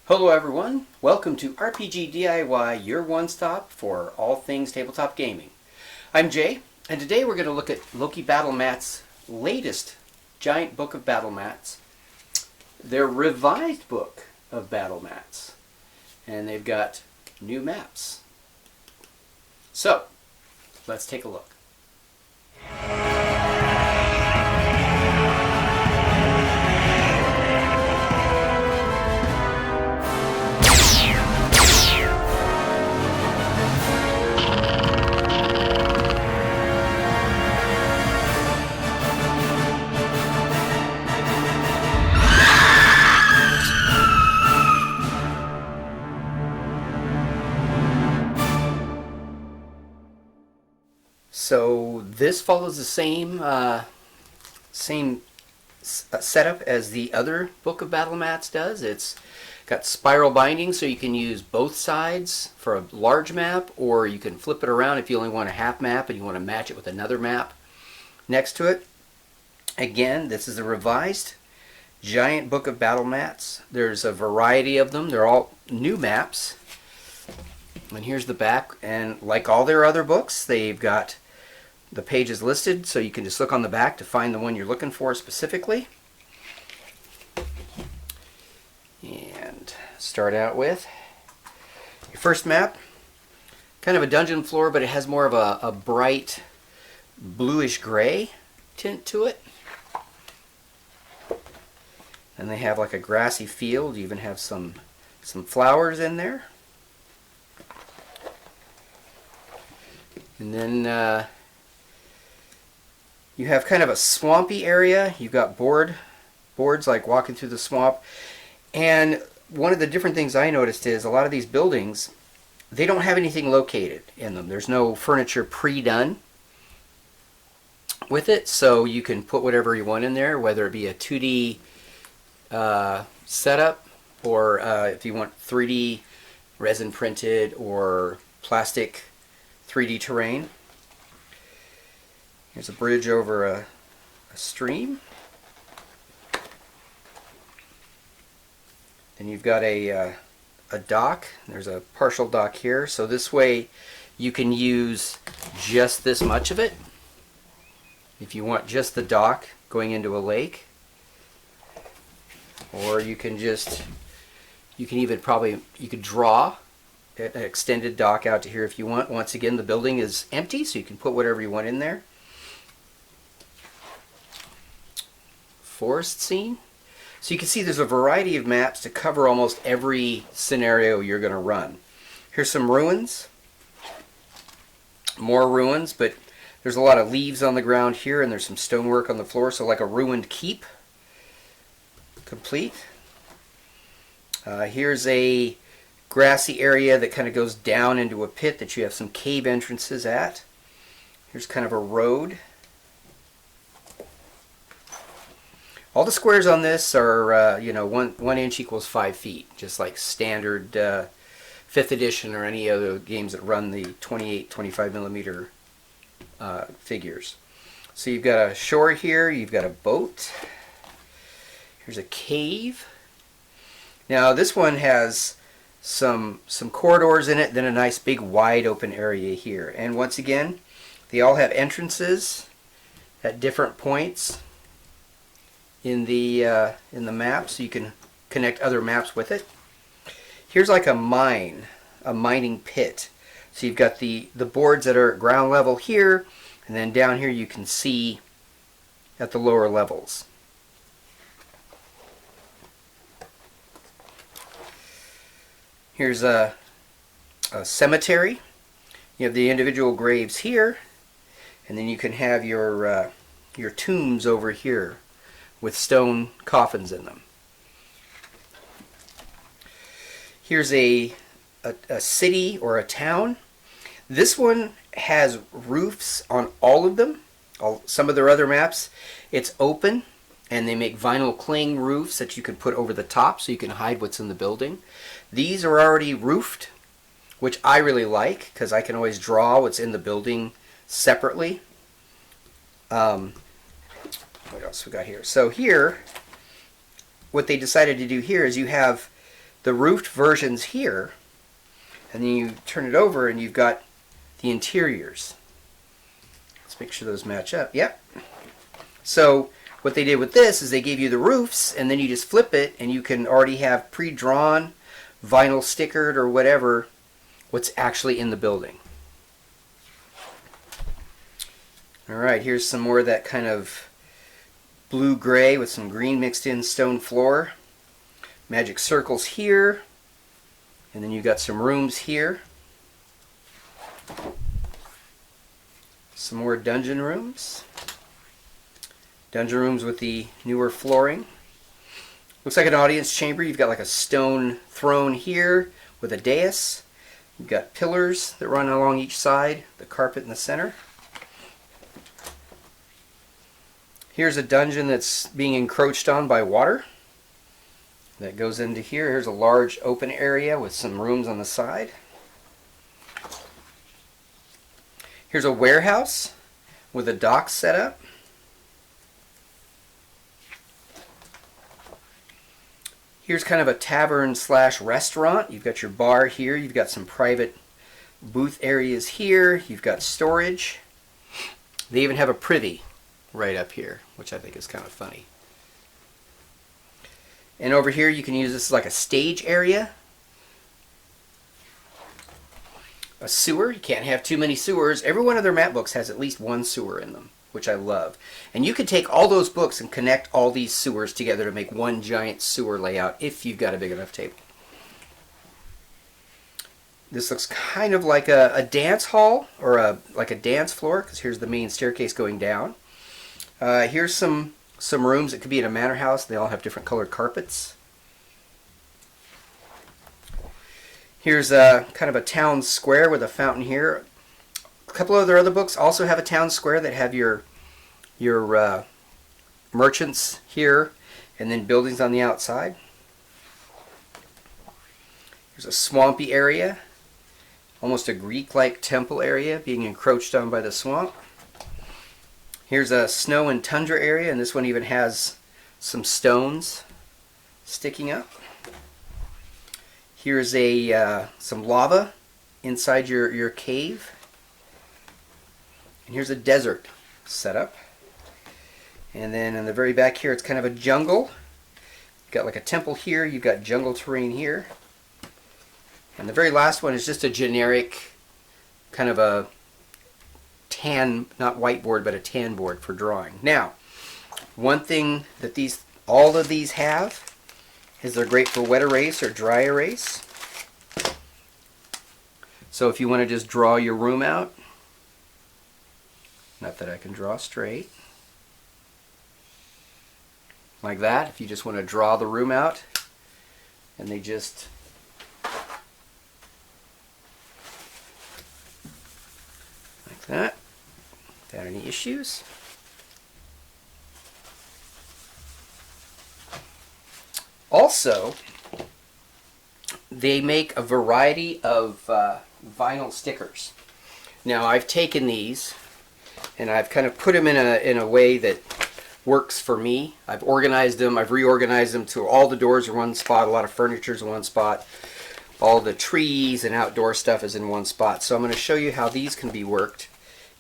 Hello everyone, welcome to RPG DIY, your one-stop for all things tabletop gaming. I'm Jay, and today we're going to look at Loki Battle Mat's latest giant book of battle mats, their revised book of battle mats, and they've got new maps. So, let's take a look. So this follows the same setup as the other book of battle mats does. It's got spiral binding, so you can use both sides for a large map, or you can flip it around if you only want a half map and you want to match it with another map next to it. Again, this is a revised giant book of battle mats. There's a variety of them. They're all new maps. And here's the back, and like all their other books, they've got the pages listed, so you can just look on the back to find the one you're looking for specifically. And start out with your first map. Kind of a dungeon floor, but it has more of a bright bluish gray tint to it. And they have like a grassy field. You even have some flowers in there. And then you have kind of a swampy area. You've got boards like walking through the swamp. And one of the different things I noticed is a lot of these buildings, they don't have anything located in them. There's no furniture pre-done with it, so you can put whatever you want in there, whether it be a 2D setup, or if you want 3D resin printed or plastic 3D terrain. Here's a bridge over a stream. Then you've got a dock. There's a partial dock here. So this way you can use just this much of it. If you want just the dock going into a lake. Or you can draw an extended dock out to here if you want. Once again, the building is empty, so you can put whatever you want in there. Forest scene. So you can see there's a variety of maps to cover almost every scenario you're going to run. Here's some ruins. More ruins, but there's a lot of leaves on the ground here, and there's some stonework on the floor, so like a ruined keep. Complete. Here's a grassy area that kind of goes down into a pit that you have some cave entrances at. Here's kind of a road. All the squares on this are, 1 inch equals 5 feet, just like standard 5th edition or any other games that run the 28, 25 millimeter figures. So you've got a shore here, you've got a boat. Here's a cave. Now this one has some corridors in it, then a nice big wide open area here. And once again, they all have entrances at different points in the map, so you can connect other maps with it. Here's like a mining pit. So you've got the boards that are at ground level here, and then down here you can see at the lower levels. Here's a cemetery. You have the individual graves here, and then you can have your tombs over here with stone coffins in them. Here's a city or a town. This one has roofs on all of them. Some of their other maps, it's open, and they make vinyl cling roofs that you can put over the top so you can hide what's in the building. These are already roofed, which I really like because I can always draw what's in the building separately. What else we got here? So here, what they decided to do here is you have the roofed versions here, and then you turn it over and you've got the interiors. Let's make sure those match up. Yep. So what they did with this is they gave you the roofs, and then you just flip it and you can already have pre-drawn, vinyl stickered or whatever, what's actually in the building. Alright, here's some more of that kind of blue-gray with some green mixed in stone floor. Magic circles here, and then you've got some rooms here. Some more dungeon rooms. Dungeon rooms with the newer flooring. Looks like an audience chamber. You've got like a stone throne here with a dais. You've got pillars that run along each side, the carpet in the center. Here's a dungeon that's being encroached on by water. That goes into here. Here's a large open area with some rooms on the side. Here's a warehouse with a dock set up. Here's kind of a tavern slash restaurant. You've got your bar here. You've got some private booth areas here. You've got storage. They even have a privy right up here, which I think is kind of funny. And over here you can use this like a stage area. A sewer. You can't have too many sewers. Every one of their map books has at least one sewer in them, which I love. And you could take all those books and connect all these sewers together to make one giant sewer layout if you've got a big enough table. This looks kind of like a dance hall or like a dance floor, because here's the main staircase going down. Here's some rooms that could be in a manor house. They all have different colored carpets. Here's kind of a town square with a fountain here. A couple of their other books also have a town square that have your merchants here and then buildings on the outside. Here's a swampy area, almost a Greek-like temple area being encroached on by the swamp. Here's a snow and tundra area, and this one even has some stones sticking up. Here's some lava inside your cave. And here's a desert setup. And then in the very back here, it's kind of a jungle. You've got like a temple here. You've got jungle terrain here. And the very last one is just a generic kind of a tan, not whiteboard, but a tan board for drawing. Now, one thing that all of these have is they're great for wet erase or dry erase. So if you want to just draw your room out, not that I can draw straight, like that, if you just want to draw the room out, and they just like that. Without any issues. Also, they make a variety of vinyl stickers. Now, I've taken these and I've kind of put them in a way that works for me. I've organized them. I've reorganized them to all the doors are in one spot. A lot of furniture is in one spot. All the trees and outdoor stuff is in one spot. So I'm going to show you how these can be worked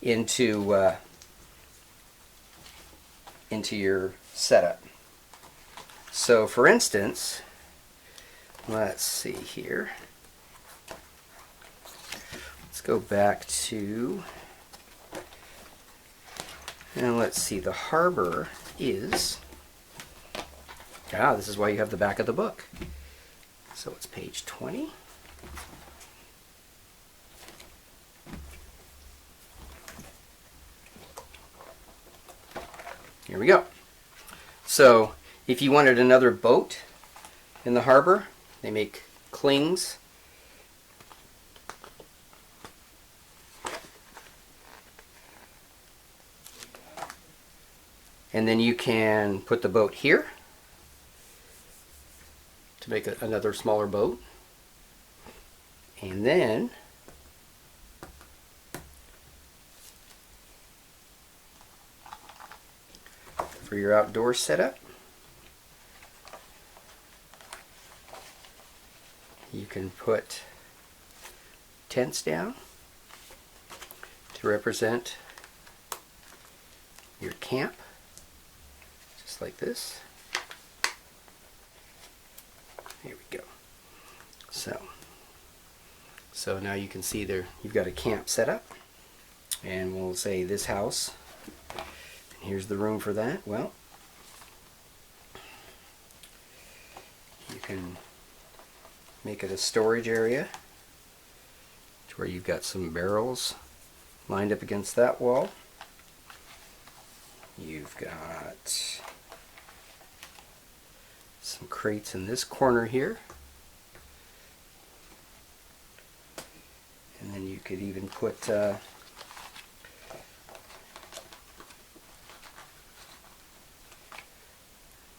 into your setup. So for instance, let's see here. Let's go back to, and let's see, the harbor is, this is why you have the back of the book. So it's page 20. Here we go. So if you wanted another boat in the harbor, they make clings. And then you can put the boat here to make another smaller boat. And then for your outdoor setup, You can put tents down to represent your camp, just like this. Here we go. So now you can see there you've got a camp set up, and we'll say this house, and here's the room for that. Well, you can make it a storage area to where you've got some barrels lined up against that wall. You've got some crates in this corner here. And then you could even put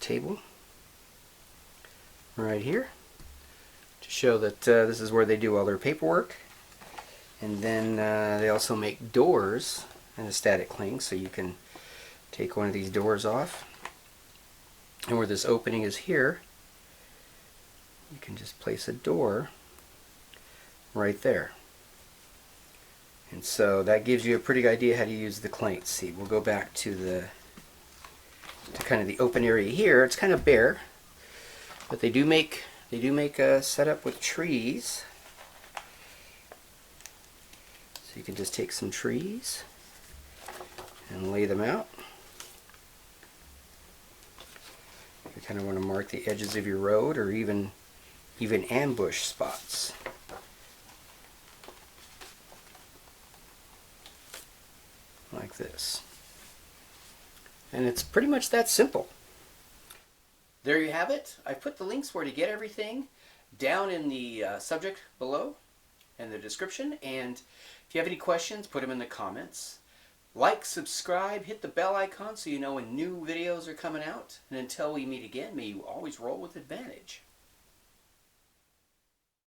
table right here to show that this is where they do all their paperwork. And then they also make doors and a static link, so you can take one of these doors off, and where this opening is here, you can just place a door right there. And so that gives you a pretty good idea how to use the clanks. See, we'll go back to kind of the open area here. It's kind of bare, but they do make a setup with trees. So you can just take some trees and lay them out. You kind of want to mark the edges of your road, or even ambush spots. Like this. And it's pretty much that simple. There you have it. I put the links where to get everything down in the subject below and the description. And if you have any questions, put them in the comments. Like, subscribe, hit the bell icon so you know when new videos are coming out. And until we meet again, may you always roll with advantage.